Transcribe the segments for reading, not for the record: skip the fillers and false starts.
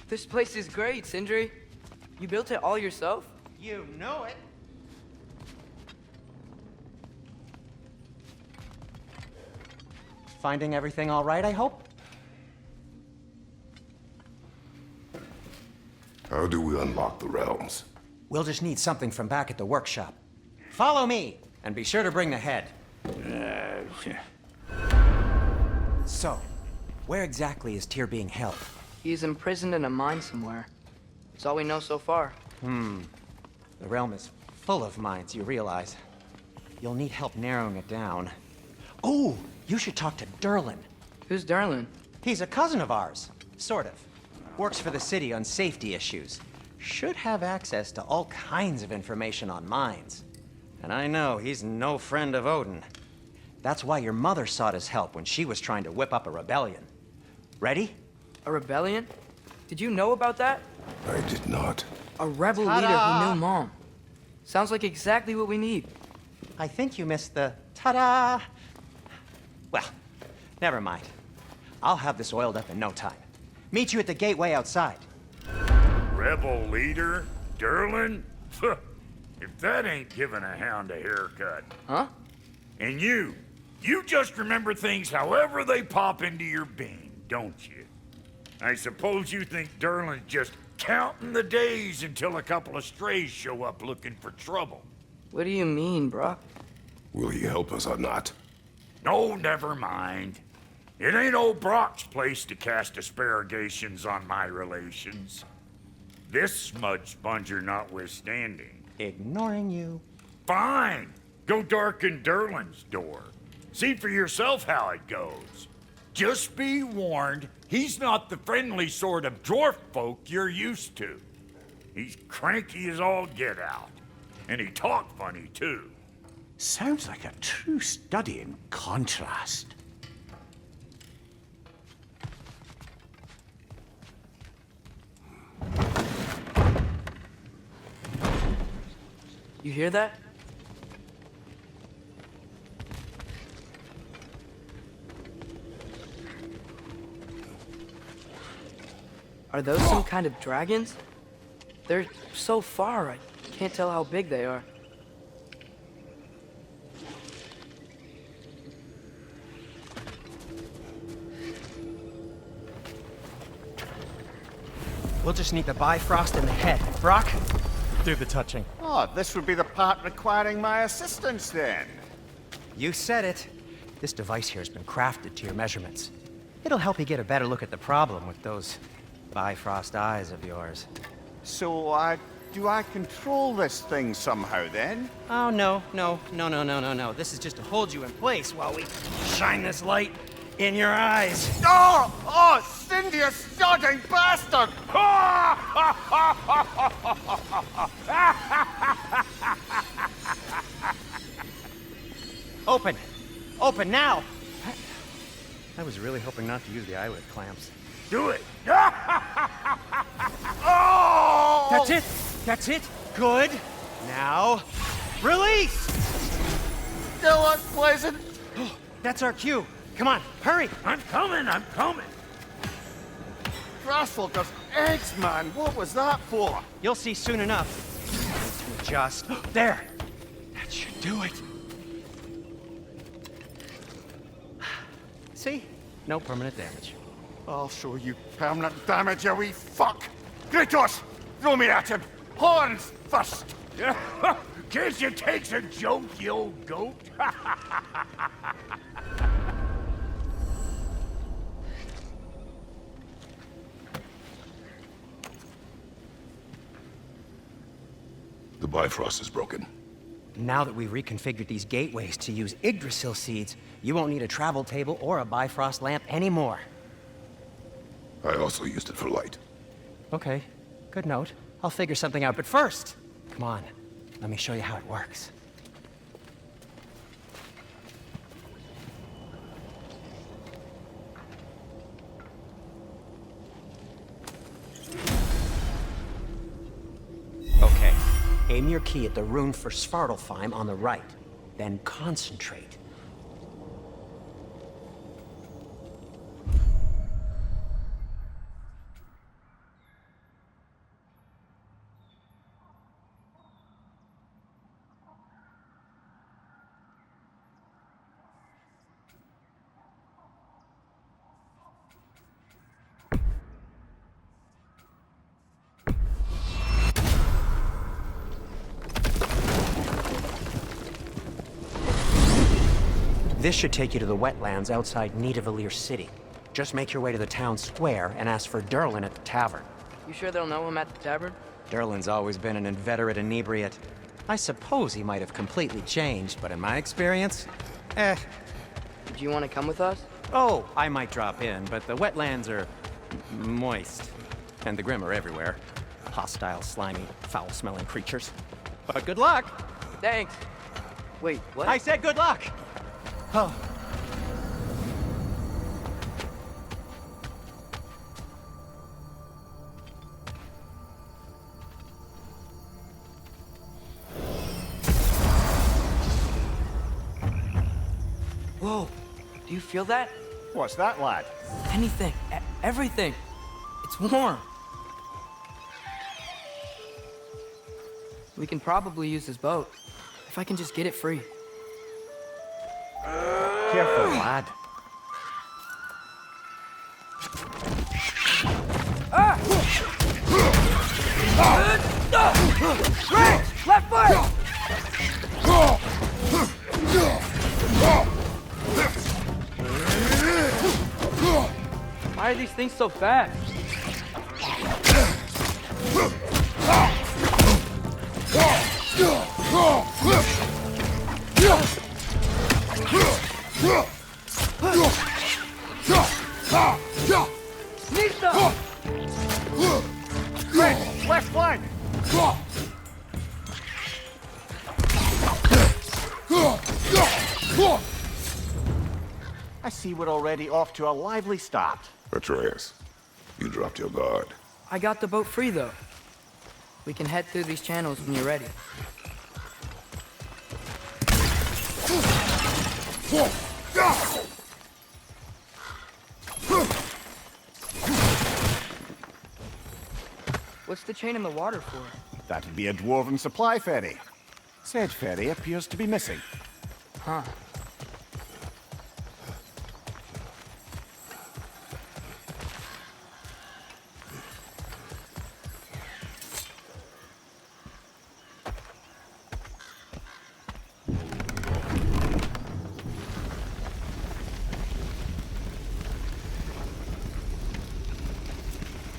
This place is great, Sindri. You built it all yourself? You know it. Finding everything all right, I hope? How do we unlock the realms? We'll just need something from back at the workshop. Follow me, and be sure to bring the head. So, where exactly is Tyr being held? He's imprisoned in a mine somewhere. That's all we know so far. The realm is full of mines, you realize. You'll need help narrowing it down. Oh, you should talk to Durlin. Who's Darlin? He's a cousin of ours, sort of. Works for the city on safety issues. Should have access to all kinds of information on mines. And I know he's no friend of Odin. That's why your mother sought his help when she was trying to whip up a rebellion. Ready? A rebellion? Did you know about that? I did not. A rebel leader who knew Mom. Sounds like exactly what we need. I think you missed the ta-da. Well, never mind. I'll have this oiled up in no time. Meet you at the gateway outside. Rebel leader? Durlin? If that ain't giving a hound a haircut. Huh? And you just remember things however they pop into your bean, don't you? I suppose you think Durlin's just counting the days until a couple of strays show up looking for trouble. What do you mean, Brock? Will he help us or not? No, never mind. It ain't old Brock's place to cast asparagations on my relations. This smudge sponger notwithstanding. Ignoring you. Fine. Go darken Durlin's door. See for yourself how it goes. Just be warned, he's not the friendly sort of dwarf folk you're used to. He's cranky as all get out. And he talk funny, too. Sounds like a true study in contrast. You hear that? Are those some kind of dragons? They're so far, I can't tell how big they are. We'll just need the Bifrost and the head. Brock, do the touching. Oh, this would be the part requiring my assistance then. You said it. This device here has been crafted to your measurements. It'll help you get a better look at the problem with those Bifrost eyes of yours. So, do I control this thing somehow then? Oh, no. This is just to hold you in place while we shine this light in your eyes. Oh, Cindy, you sodding bastard! Open now! I was really hoping not to use the eyelid clamps. Do it. Oh! That's it! Good! Now, release! Still unpleasant. That's our cue. Come on, hurry! I'm coming. Grassfolkers, eggs, man. What was that for? You'll see soon enough. To adjust. There! That should do it. See? No permanent damage. I'll show you permanent damage, you wee fuck! Kratos! Throw me at him! Horns first! Guess you takes a joke, you old goat. The Bifrost is broken. Now that we've reconfigured these gateways to use Yggdrasil seeds, you won't need a travel table or a Bifrost lamp anymore. I also used it for light. Okay, good note. I'll figure something out, but first, come on, let me show you how it works. Okay, aim your key at the rune for Svartalfheim on the right, then concentrate. This should take you to the wetlands outside Nidavellir City. Just make your way to the town square and ask for Derlin at the tavern. You sure they'll know him at the tavern? Derlin's always been an inveterate inebriate. I suppose he might have completely changed, but in my experience, Do you want to come with us? Oh, I might drop in, but the wetlands are moist. And the Grim are everywhere. Hostile, slimy, foul-smelling creatures. But good luck! Thanks. Wait, what? I said good luck! Oh. Whoa, do you feel that? What's that, lad? Anything, everything. It's warm. We can probably use this boat, if I can just get it free. Careful, lad. Right! Left foot! Why are these things so fast? Nista! Right, left flank! I see we're already off to a lively start. Atreus, you dropped your guard. I got the boat free, though. We can head through these channels when you're ready. What's the chain in the water for? That'd be a Dwarven supply ferry. Said ferry appears to be missing. Huh.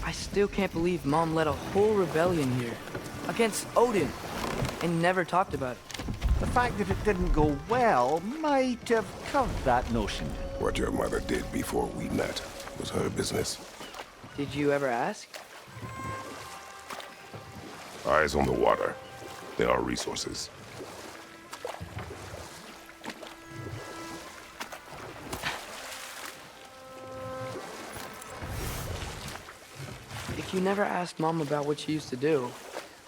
I still can't believe Mom led a whole rebellion here. Against Odin. And never talked about it. The fact that it didn't go well might have curved that notion. What your mother did before we met was her business. Did you ever ask? Eyes on the water. There are resources. If you never asked Mom about what she used to do,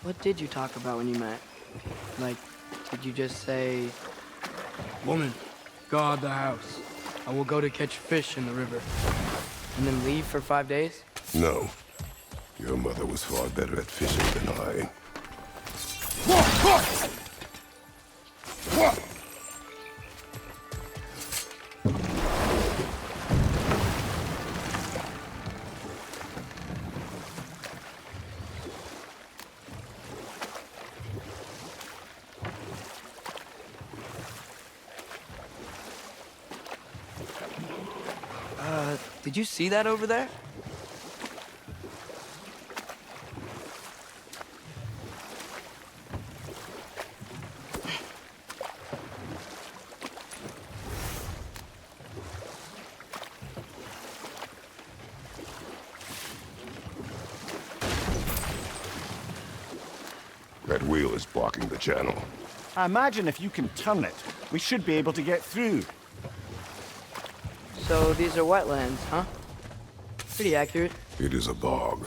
what did you talk about when you met? Like, did you just say, "Woman, guard the house. I will go to catch fish in the river," and then leave for 5 days? No. Your mother was far better at fishing than I. Did you see that over there? That wheel is blocking the channel. I imagine if you can turn it, we should be able to get through. So these are wetlands, huh? Pretty accurate. It is a bog.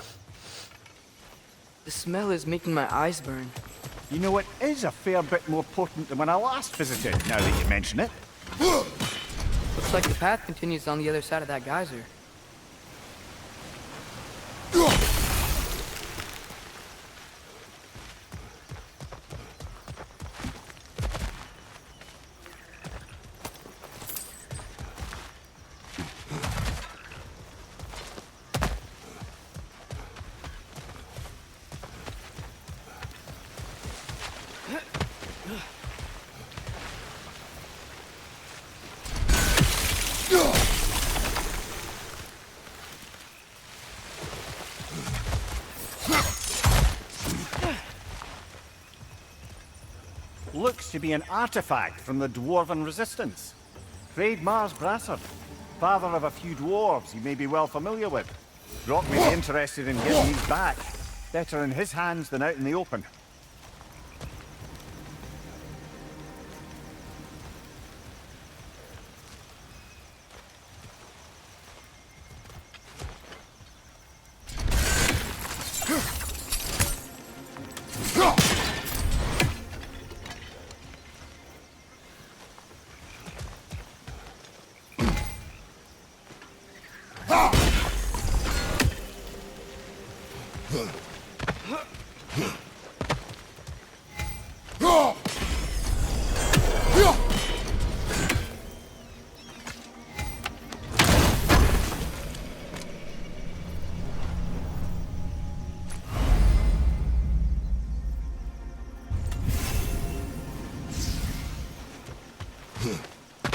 The smell is making my eyes burn. You know, it is a fair bit more potent than when I last visited, now that you mention it. Looks like the path continues on the other side of that geyser. looks to be an artifact from the Dwarven resistance. Craig Mars Brassard, father of a few dwarves you may be well familiar with. Brought me interested in getting these back. Better in his hands than out in the open.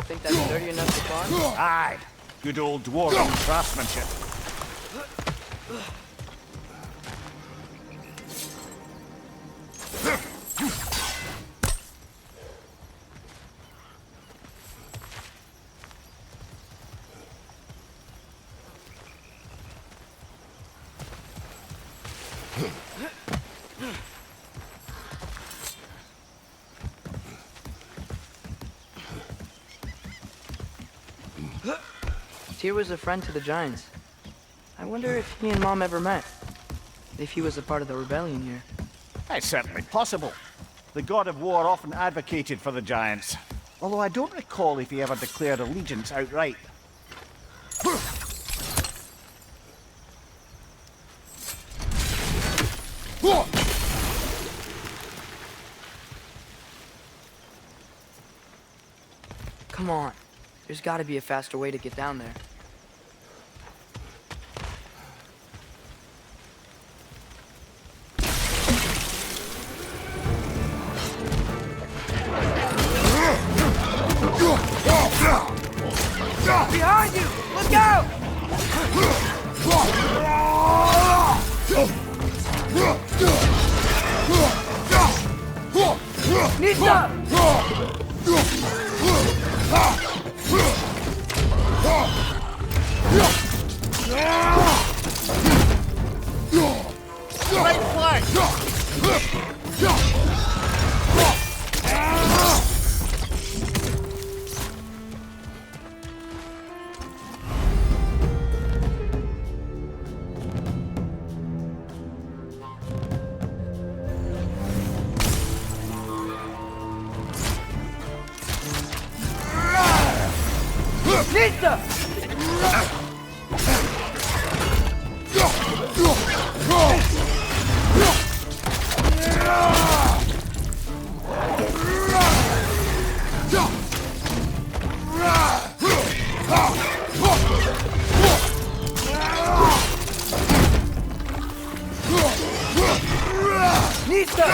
Think that's dirty enough to farm? Aye, good old Dwarven craftsmanship. Tyr was a friend to the Giants. I wonder if he and Mom ever met. If he was a part of the rebellion here. It's certainly possible. The god of war often advocated for the Giants. Although I don't recall if he ever declared allegiance outright. Come on. There's gotta be a faster way to get down there. Behind you! Look out! Nista! Right flank! Nista!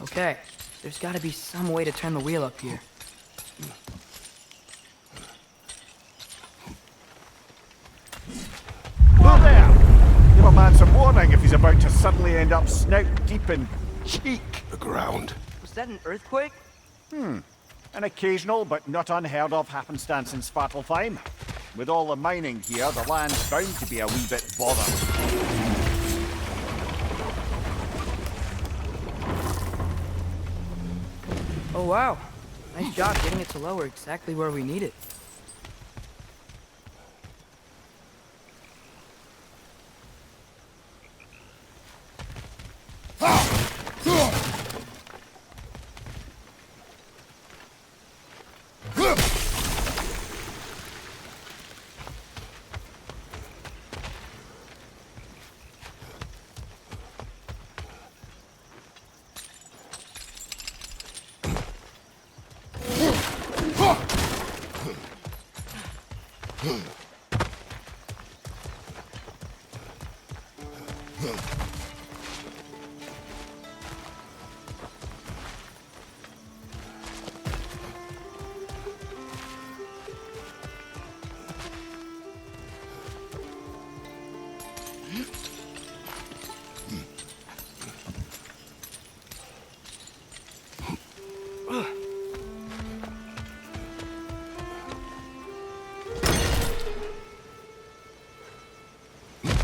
Okay, there's gotta be some way to turn the wheel up here. Whoa there! Give a man some warning if he's about to suddenly end up snout deep in cheek. The ground. Was that an earthquake? An occasional but not unheard of happenstance in Svartalfheim. With all the mining here, the land's bound to be a wee bit bothered. Oh, wow. Nice job getting it to lower exactly where we need it.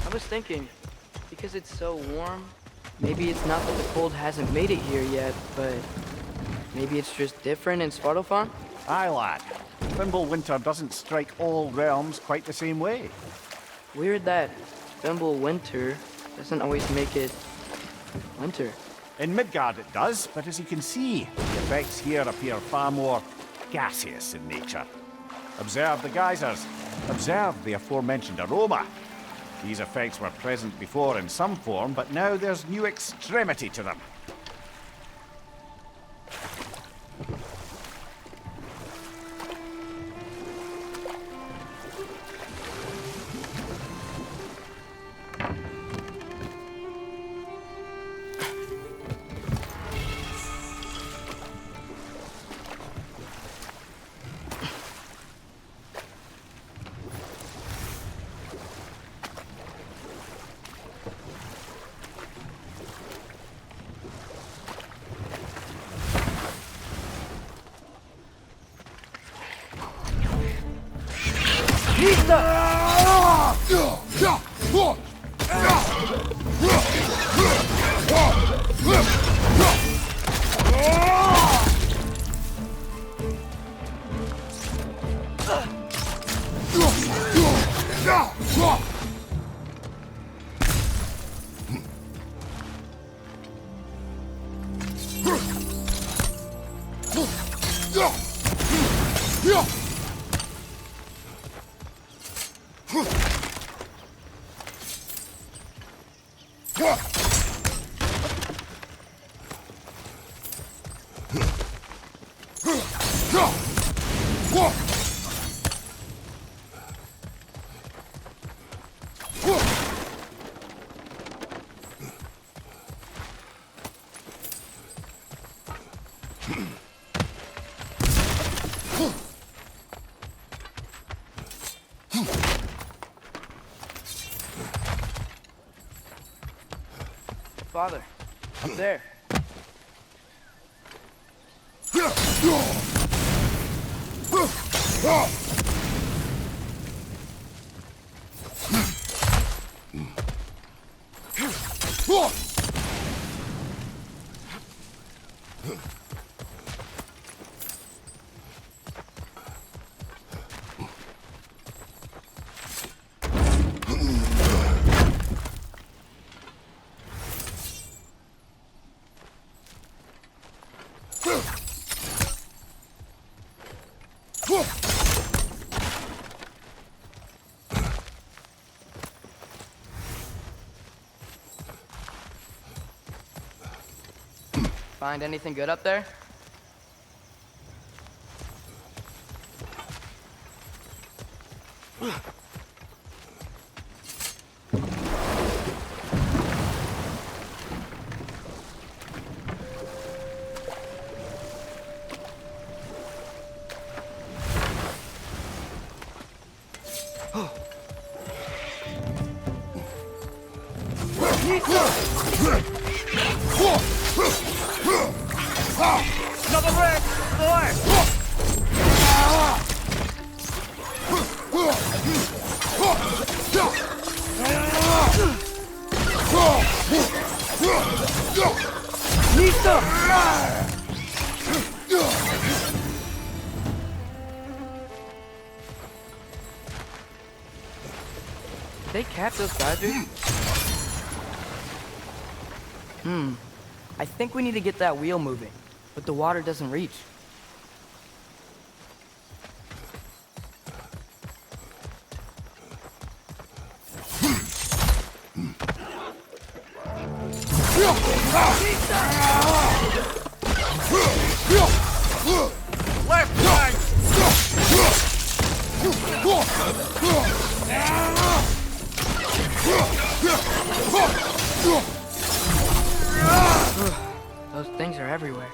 I was thinking, because it's so warm, maybe it's not that the cold hasn't made it here yet, but maybe it's just different in Svartalfheim? Aye, lad. Thimble winter doesn't strike all realms quite the same way. Weird that Thimble winter doesn't always make it winter. In Midgard it does, but as you can see, the effects here appear far more gaseous in nature. Observe the geysers. Observe the aforementioned aroma. These effects were present before in some form, but now there's new extremity to them. Father, up there. Find anything good up there? Another wreck! they cap those geysers? I think we need to get that wheel moving, but the water doesn't reach. Left flank! Those things are everywhere.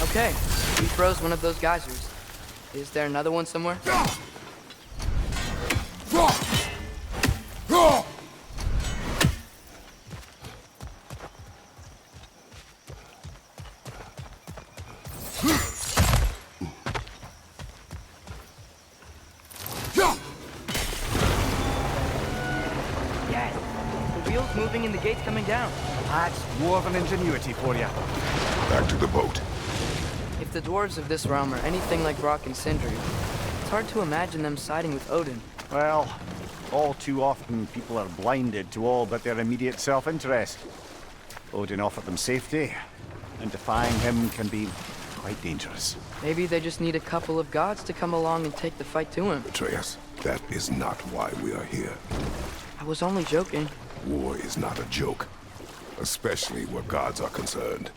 Okay, he froze one of those geysers. Is there another one somewhere? Yes, the wheel's moving and the gate's coming down. That's dwarven ingenuity for you. Back to the boat. If the dwarves of this realm are anything like Brock and Sindri, it's hard to imagine them siding with Odin. Well, all too often people are blinded to all but their immediate self-interest. Odin offered them safety, and defying him can be quite dangerous. Maybe they just need a couple of gods to come along and take the fight to him. Atreus, that is not why we are here. I was only joking. War is not a joke, especially where gods are concerned.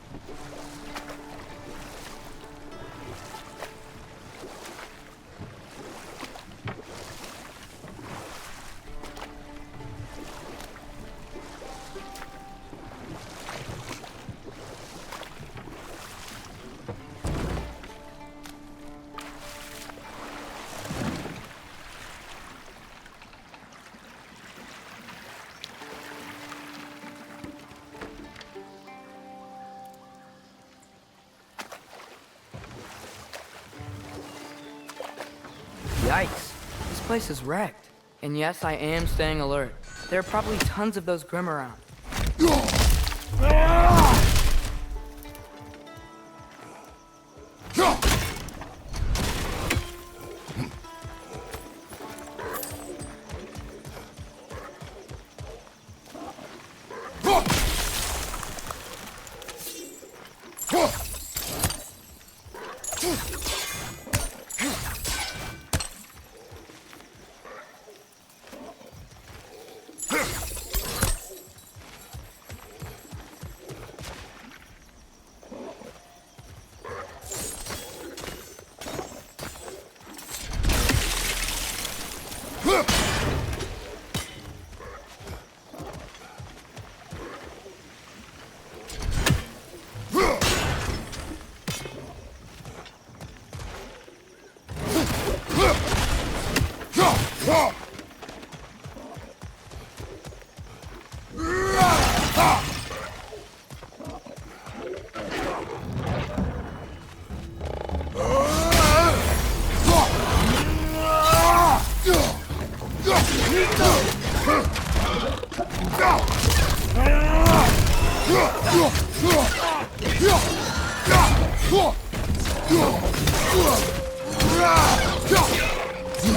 Yikes. This place is wrecked. And yes, I am staying alert. There are probably tons of those Grim around.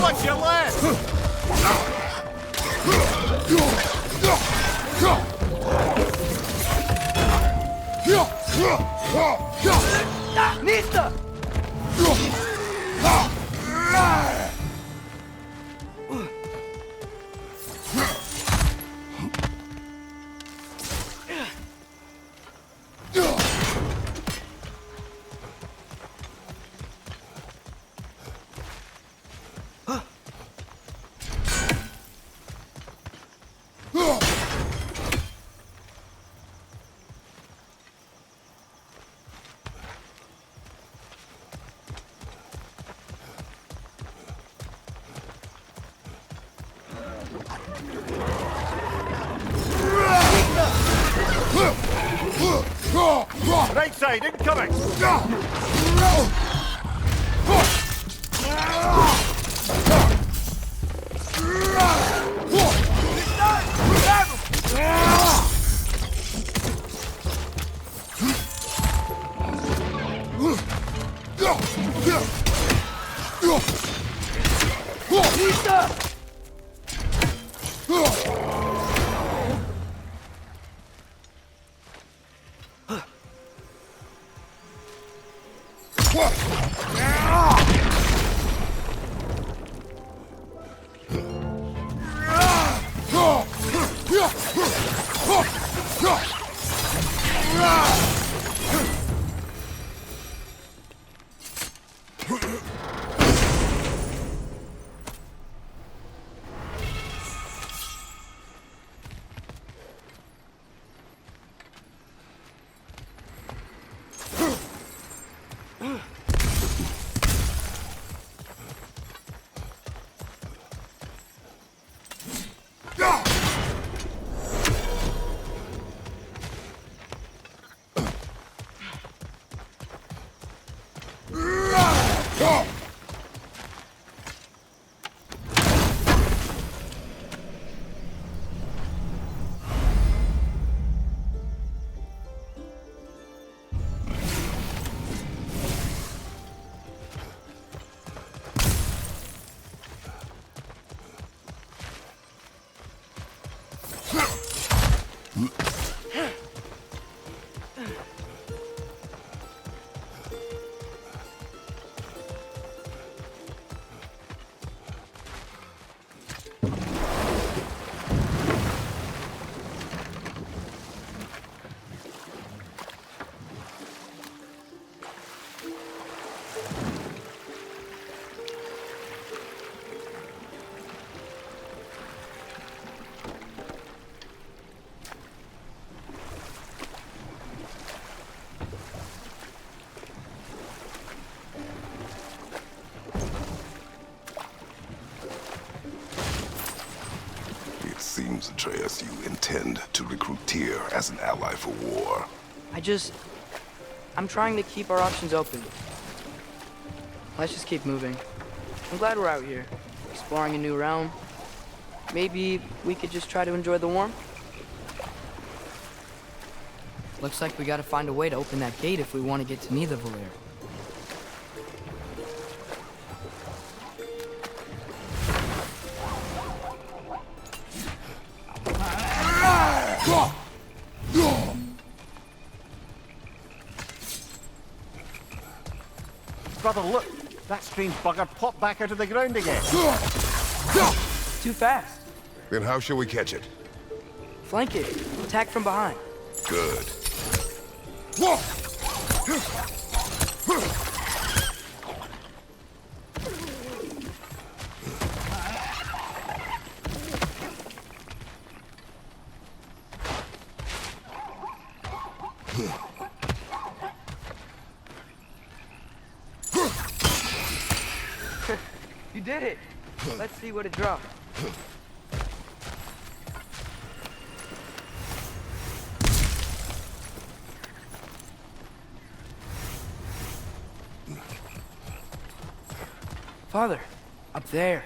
What's your last? Nista! Right side, incoming! It seems, Atreus, you intend to recruit Tyr as an ally for war. I'm trying to keep our options open. Let's just keep moving. I'm glad we're out here, exploring a new realm. Maybe we could just try to enjoy the warmth? Looks like we gotta find a way to open that gate if we want to get to Nidavellir. Brother, look! That strange bugger popped back out of the ground again. Too fast. Then how shall we catch it? Flank it. Attack from behind. Good. You did it. Let's see what it dropped. Father, up there.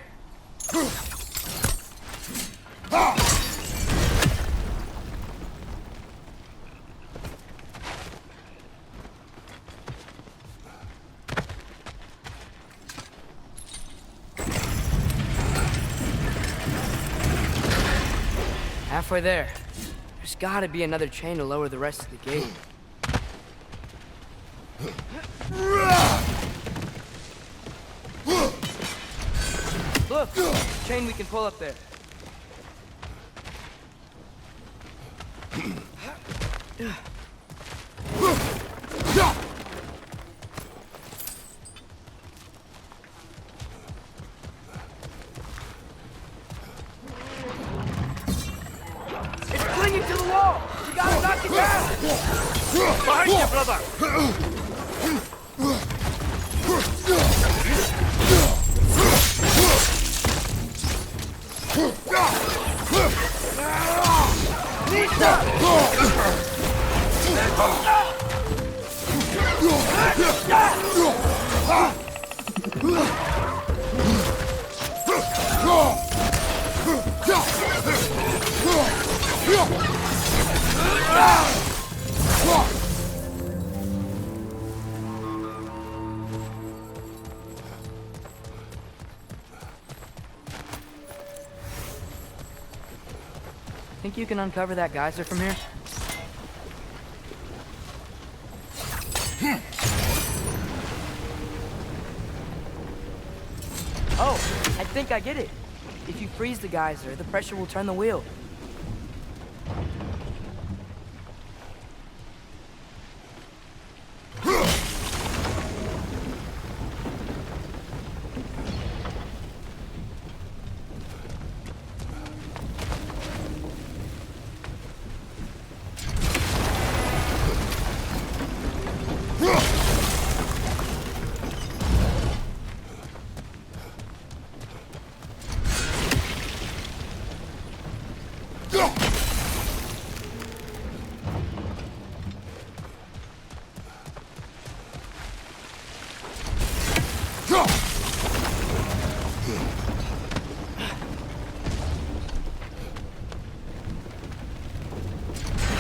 Halfway there. There's gotta be another chain to lower the rest of the gate. Look! Chain we can pull up there. It's clinging to the wall! You gotta knock it down! Behind you, brother! Think you can uncover that geyser from here? Oh, I think I get it. If you freeze the geyser, the pressure will turn the wheel.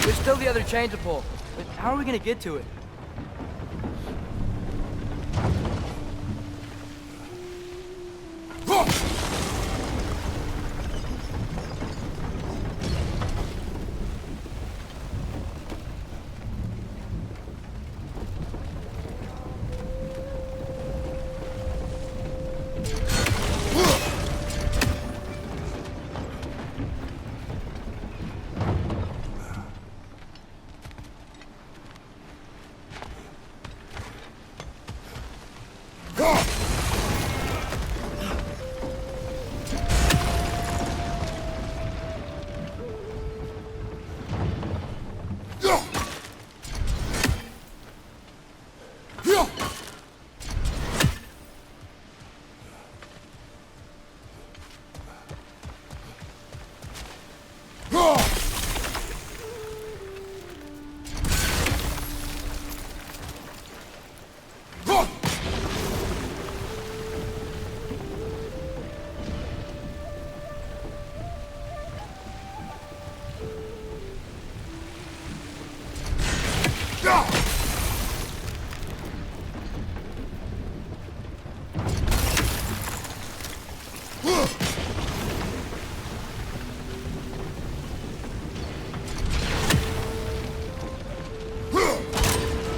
There's still the other chain to pull, but how are we gonna get to it?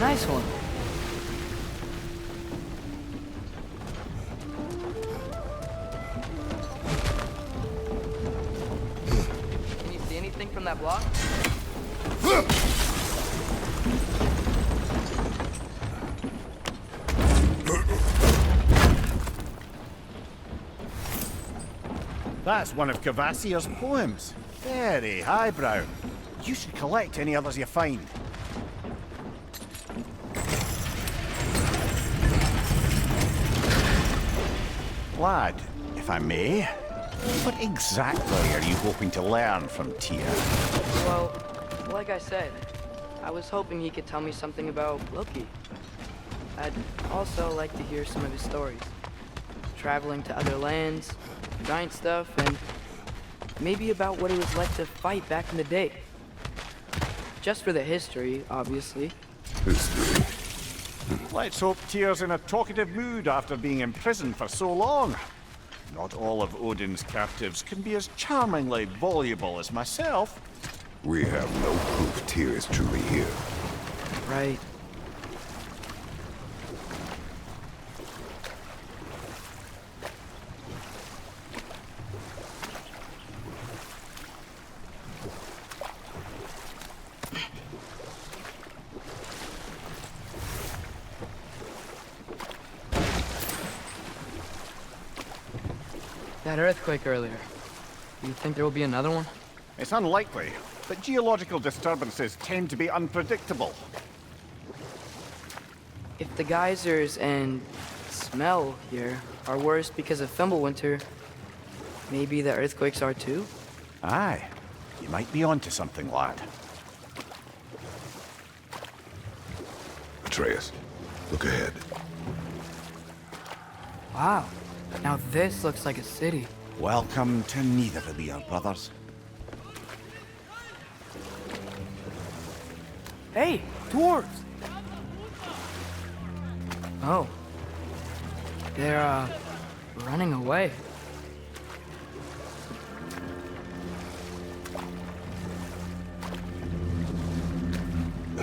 Nice one. Can you see anything from that block? That's one of Cavassia's poems. Very highbrow. You should collect any others you find. Lad, if I may, what exactly are you hoping to learn from Tyr? Well, like I said, I was hoping he could tell me something about Loki. I'd also like to hear some of his stories. Traveling to other lands, giant stuff, and maybe about what it was like to fight back in the day. Just for the history, obviously. History. Let's hope Tyr's in a talkative mood after being imprisoned for so long. Not all of Odin's captives can be as charmingly voluble as myself. We have no proof Tyr is truly here. Right. That earthquake earlier. Do you think there will be another one? It's unlikely, but geological disturbances tend to be unpredictable. If the geysers and smell here are worse because of Fimbulwinter, maybe the earthquakes are too? Aye, you might be onto something, lad. Atreus, look ahead. Wow. Now this looks like a city. Welcome to Nidavellir, brothers. Hey, dwarves! Oh. They're, running away.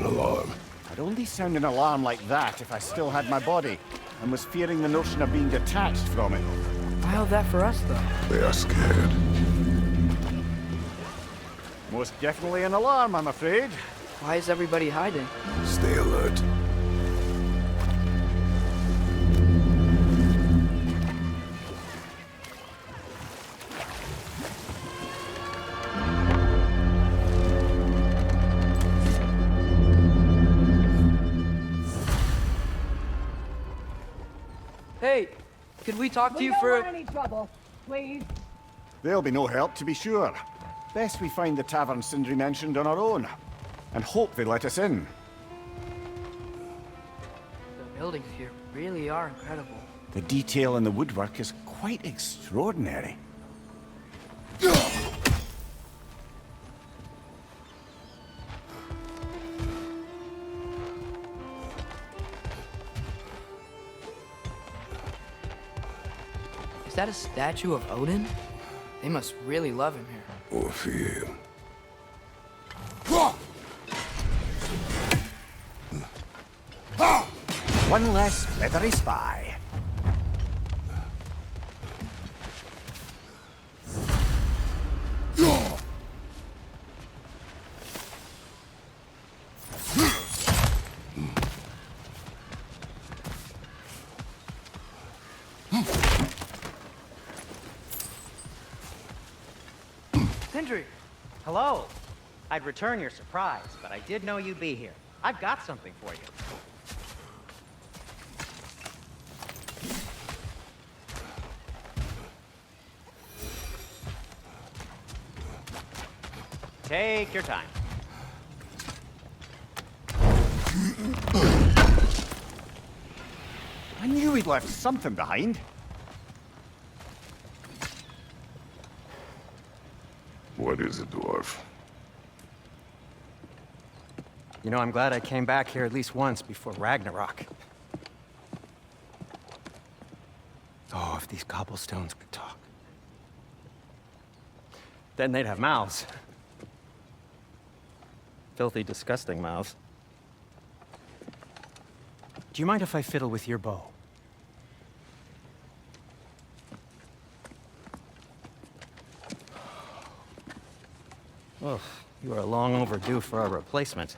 An alarm. I'd only sound an alarm like that if I still had my body, and was fearing the notion of being detached from it. Why held that for us, though? They are scared. Most definitely an alarm, I'm afraid. Why is everybody hiding? Stay alert. Hey, could we talk to you don't for... want any trouble, please. There'll be no help, to be sure. Best we find the tavern Sindri mentioned on our own, and hope they let us in. The buildings here really are incredible. The detail in the woodwork is quite extraordinary. Is that a statue of Odin? They must really love him here. Or fear him. One less feathery spy. Sindri! Hello. I'd return your surprise, but I did know you'd be here. I've got something for you. Take your time. I knew he'd left something behind. What is it, dwarf? You know, I'm glad I came back here at least once before Ragnarok. Oh, if these cobblestones could talk. Then they'd have mouths. Filthy, disgusting mouths. Do you mind if I fiddle with your bow? Oh, you are long overdue for a replacement.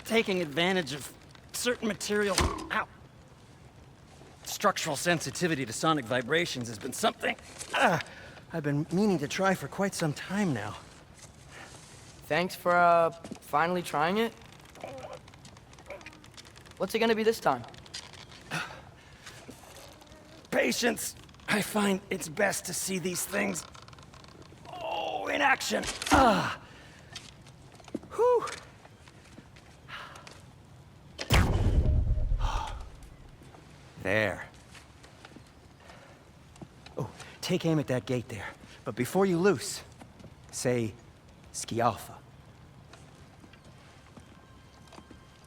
Taking advantage of certain material... Ow! Structural sensitivity to sonic vibrations has been something I've been meaning to try for quite some time now. Thanks for, finally trying it. What's it gonna be this time? Patience. I find it's best to see these things... Oh, in action. Whew. There. Oh, take aim at that gate there. But before you loose, say, Skialfa.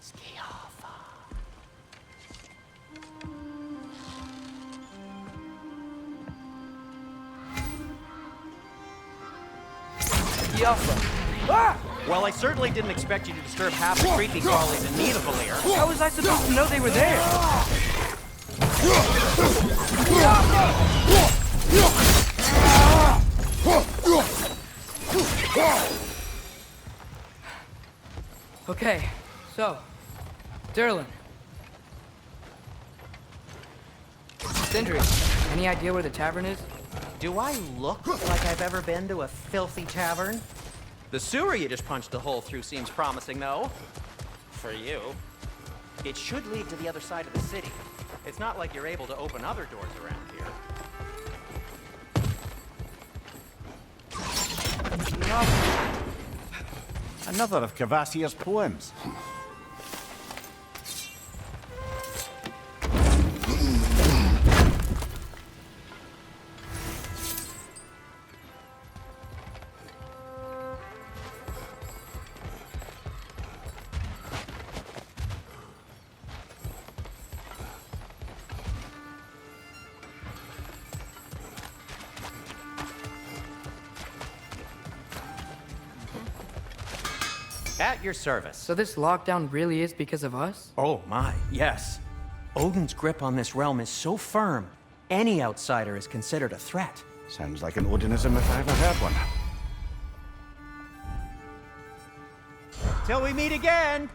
Skialfa. Skialfa. Ah! Well, I certainly didn't expect you to disturb half the creepy crawlies in need of a lair. How was I supposed to know they were there? Okay, so, Derlin. Sindri, any idea where the tavern is? Do I look like I've ever been to a filthy tavern? The sewer you just punched a hole through seems promising, though. For you. It should lead to the other side of the city. It's not like you're able to open other doors around here. Another of Kvasir's poems. At your service. So this lockdown really is because of us? Oh my, yes. Odin's grip on this realm is so firm, any outsider is considered a threat. Sounds like an Odinism if I ever heard one. Till we meet again!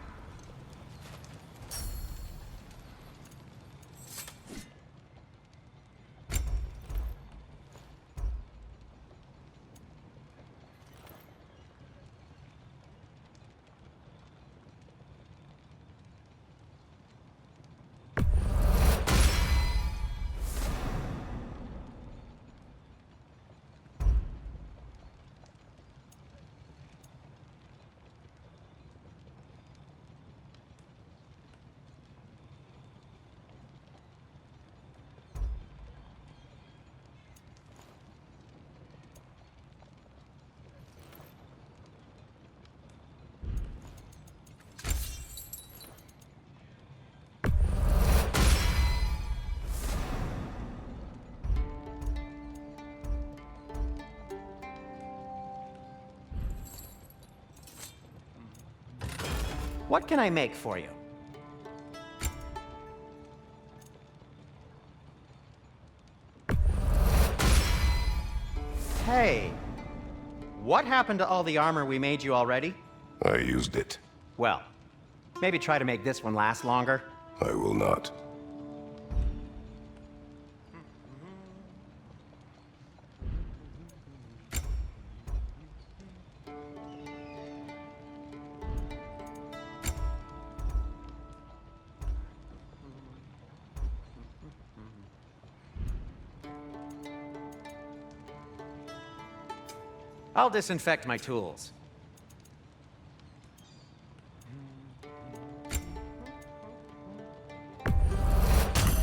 What can I make for you? Hey, what happened to all the armor we made you already? I used it. Well, maybe try to make this one last longer. I will not. I'll disinfect my tools.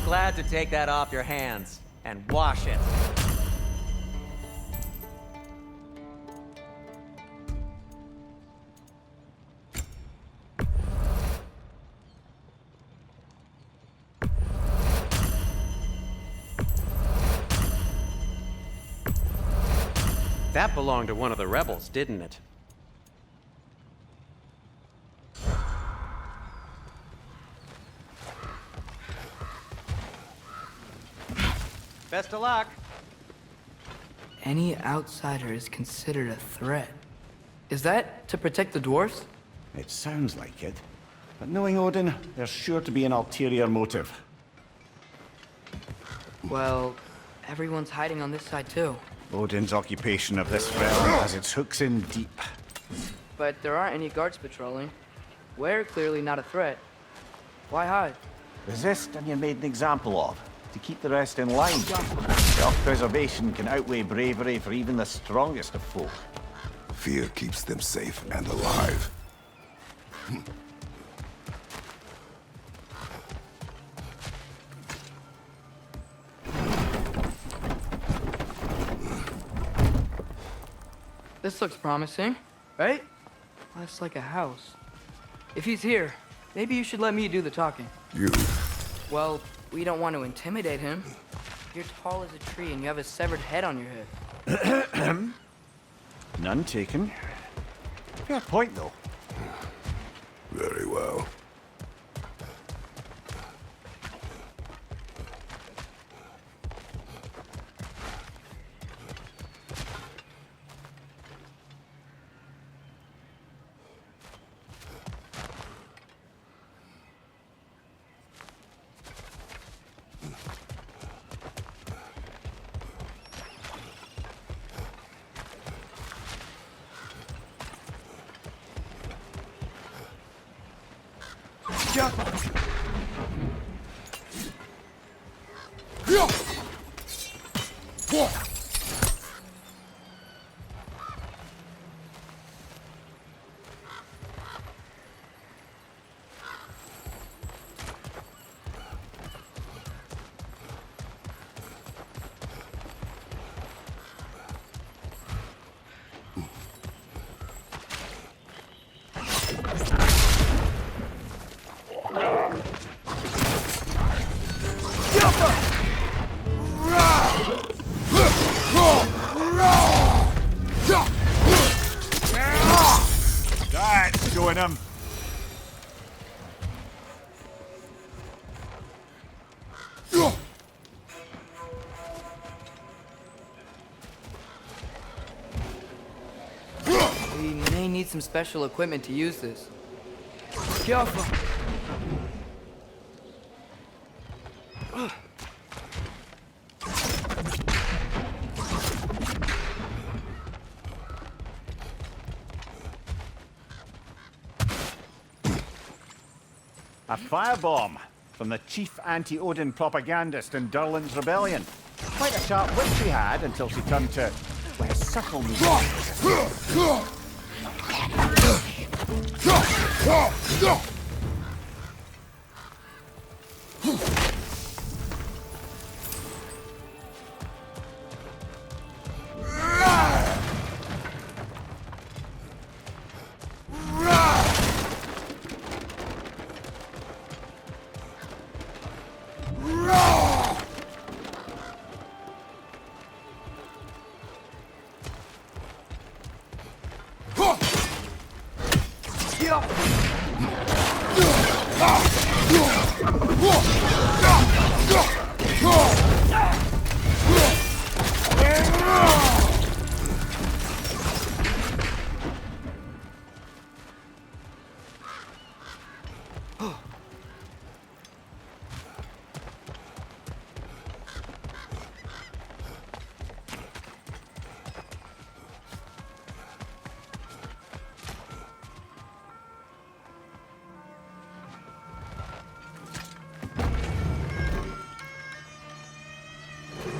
Glad to take that off your hands and wash it. That belonged to one of the rebels, didn't it? Best of luck. Any outsider is considered a threat. Is that to protect the dwarves? It sounds like it. But knowing Odin, there's sure to be an ulterior motive. Well, everyone's hiding on this side too. Odin's occupation of this realm has its hooks in deep. But there aren't any guards patrolling. We're clearly not a threat. Why hide? Resist and you're made an example of, to keep the rest in line. Self-preservation can outweigh bravery for even the strongest of folk. Fear keeps them safe and alive. This looks promising, right? That's like a house. If he's here, maybe you should let me do the talking. You. Well, we don't want to intimidate him. You're tall as a tree and you have a severed head on your head. None taken. Fair point, though. Very well. him. We may need some special equipment to use this. Careful. A firebomb from the chief anti-Odin propagandist in Durlin's rebellion. Quite a sharp wit she had until she turned to, well, circle me.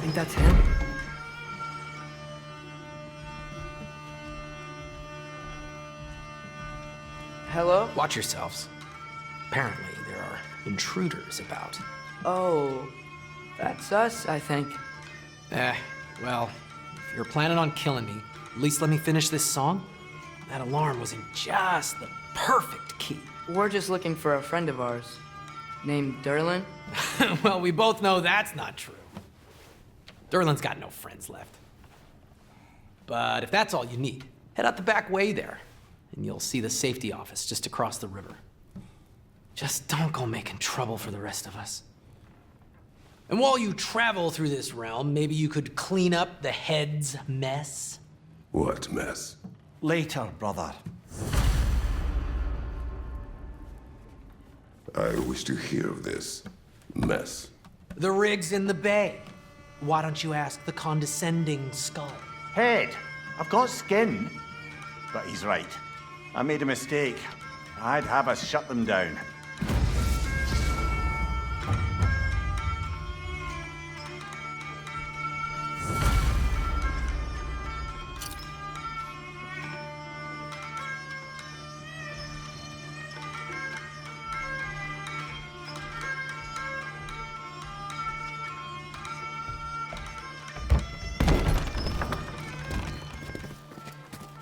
Think that's him? Hello? Watch yourselves. Apparently, there are intruders about. Oh, that's us, I think. Well, if you're planning on killing me, at least let me finish this song. That alarm was in just the perfect key. We're just looking for a friend of ours named Durlin. Well, we both know that's not true. Durlin's got no friends left. But if that's all you need, head out the back way there, and you'll see the safety office just across the river. Just don't go making trouble for the rest of us. And while you travel through this realm, maybe you could clean up the head's mess? What mess? Later, brother. I wish to hear of this mess. The rig's in the bay. Why don't you ask the condescending skull? Head, I've got skin. But he's right. I made a mistake. I'd have us shut them down.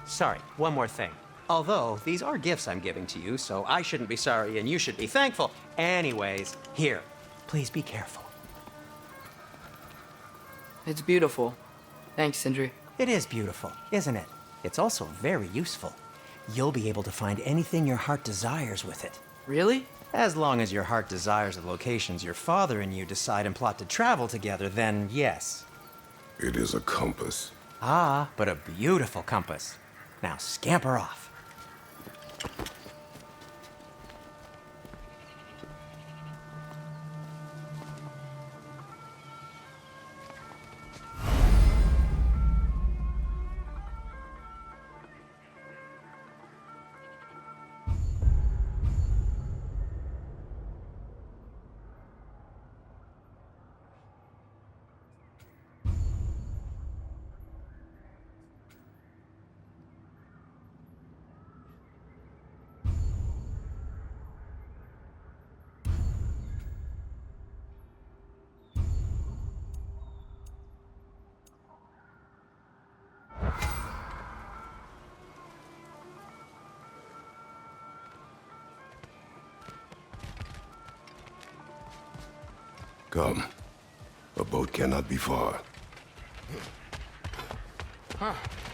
Sorry, one more thing. Although, these are gifts I'm giving to you, so I shouldn't be sorry and you should be thankful. Anyways, here, please be careful. It's beautiful. Thanks, Sindri. It is beautiful, isn't it? It's also very useful. You'll be able to find anything your heart desires with it. Really? As long as your heart desires the locations your father and you decide and plot to travel together, then yes. It is a compass. Ah, but a beautiful compass. Now scamper off. Come. A boat cannot be far. Huh.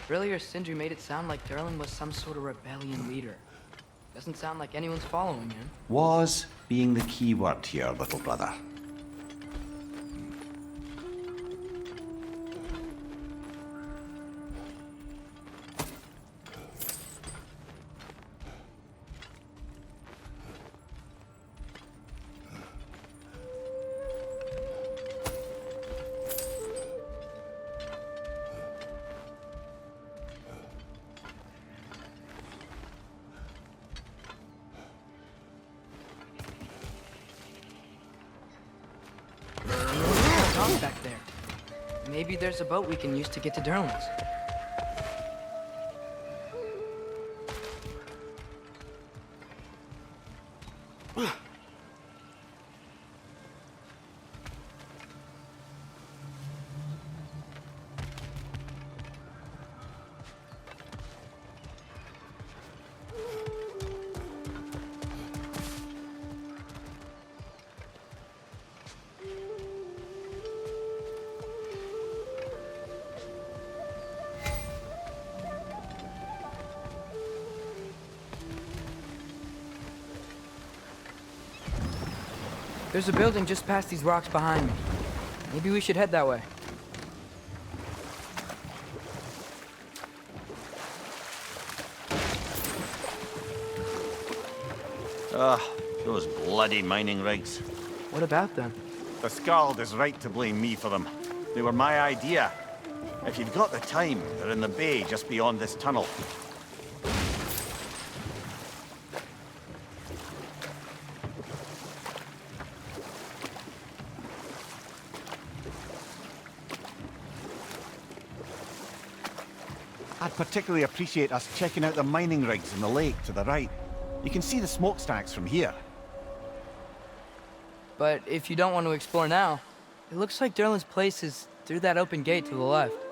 Earlier, Sindri made it sound like Durlin was some sort of rebellion leader. Doesn't sound like anyone's following him. Was being the key word here, little brother. Tom's back there. Maybe there's a boat we can use to get to Durlan's. There's a building just past these rocks behind me. Maybe we should head that way. Those bloody mining rigs. What about them? The Skald is right to blame me for them. They were my idea. If you've got the time, they're in the bay just beyond this tunnel. I'd particularly appreciate us checking out the mining rigs in the lake to the right. You can see the smokestacks from here. But if you don't want to explore now, it looks like Durlan's place is through that open gate to the left.